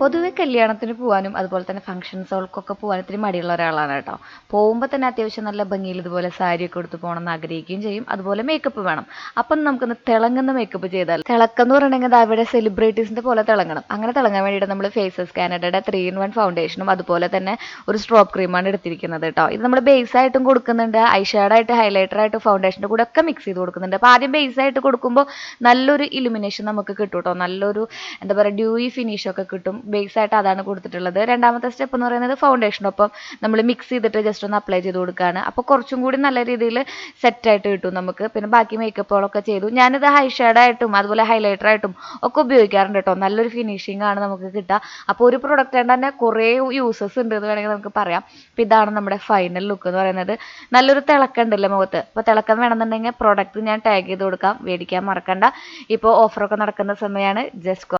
പൊതുവെ കല്യാണത്തിന് പോകാനും അതുപോലെ തന്നെ ഫംഗ്ഷൻസുകൾക്കൊക്കെ പോകാൻ ഇത്തിരി മടിയുള്ള ഒരാളാണ് കേട്ടോ. പോകുമ്പോൾ തന്നെ അത്യാവശ്യം നല്ല ഭംഗിയിൽ ഇതുപോലെ സാരിയൊക്കെ എടുത്ത് പോകണം എന്ന് ആഗ്രഹിക്കുകയും ചെയ്യും. അതുപോലെ മേക്കപ്പ് വേണം. അപ്പം നമുക്കൊന്ന് തിളങ്ങുന്ന മേക്കപ്പ് ചെയ്താൽ, തിളക്കം പറഞ്ഞിട്ടുണ്ടെങ്കിൽ അവിടെ സെലിബ്രിറ്റീസിന്റെ പോലെ തിളങ്ങണം. അങ്ങനെ തിളങ്ങാൻ വേണ്ടിയിട്ട് നമ്മൾ ഫേസസ് കാനഡയുടെ 3-in-1 ഫൗണ്ടേഷനും അതുപോലെ തന്നെ ഒരു സ്ട്രോപ്പ് ക്രീമാണ് എടുത്തിരിക്കുന്നത് കേട്ടോ. ഇത് നമ്മൾ ബേസ് ആയിട്ടും കൊടുക്കുന്നുണ്ട്, ഐഷാഡായിട്ട് ഹൈലൈറ്റർ ആയിട്ട് ഫൗണ്ടേഷൻ്റെ കൂടെ ഒക്കെ മിക്സ് ചെയ്ത് കൊടുക്കുന്നുണ്ട്. അപ്പോൾ ആദ്യം ബേസ് ആയിട്ട് കൊടുക്കുമ്പോൾ നല്ലൊരു ഇലുമിനേഷൻ നമുക്ക് കിട്ടും കേട്ടോ. നല്ലൊരു എന്താ പറയുക ഡ്യൂയി ഫിനിഷൊക്കെ കിട്ടും. ബേസ് ആയിട്ട് അതാണ് കൊടുത്തിട്ടുള്ളത്. രണ്ടാമത്തെ സ്റ്റെപ്പ് എന്ന് പറയുന്നത് ഫൗണ്ടേഷനൊപ്പം നമ്മൾ മിക്സ് ചെയ്തിട്ട് ജസ്റ്റ് ഒന്ന് അപ്ലൈ ചെയ്ത് കൊടുക്കുകയാണ്. അപ്പോൾ കുറച്ചും കൂടി നല്ല രീതിയിൽ സെറ്റായിട്ട് കിട്ടും നമുക്ക്. പിന്നെ ബാക്കി മേക്കപ്പുകളൊക്കെ ചെയ്തു. ഞാനിത് ഹൈഷാഡായിട്ടും അതുപോലെ ഹൈലൈറ്ററായിട്ടും ഒക്കെ ഉപയോഗിക്കാറുണ്ട് കേട്ടോ. നല്ലൊരു ഫിനിഷിംഗ് ആണ് നമുക്ക് കിട്ടുക. അപ്പോൾ ഒരു പ്രൊഡക്റ്റ് തന്നെ കുറേ യൂസസ് ഉണ്ട് എന്ന് വേണമെങ്കിൽ നമുക്ക് പറയാം. അപ്പോൾ ഇതാണ് നമ്മുടെ ഫൈനൽ ലുക്ക് എന്ന് പറയുന്നത്. നല്ലൊരു തിളക്കം ഉണ്ടല്ലോ മുഖത്ത്. അപ്പോൾ തിളക്കം വേണമെന്നുണ്ടെങ്കിൽ പ്രൊഡക്റ്റ് ഞാൻ ടാഗ് ചെയ്ത് കൊടുക്കാം, മേടിക്കാൻ മറക്കണ്ട. ഇപ്പോൾ ഓഫറൊക്കെ നടക്കുന്ന സമയമാണ്. ജസ്റ്റ്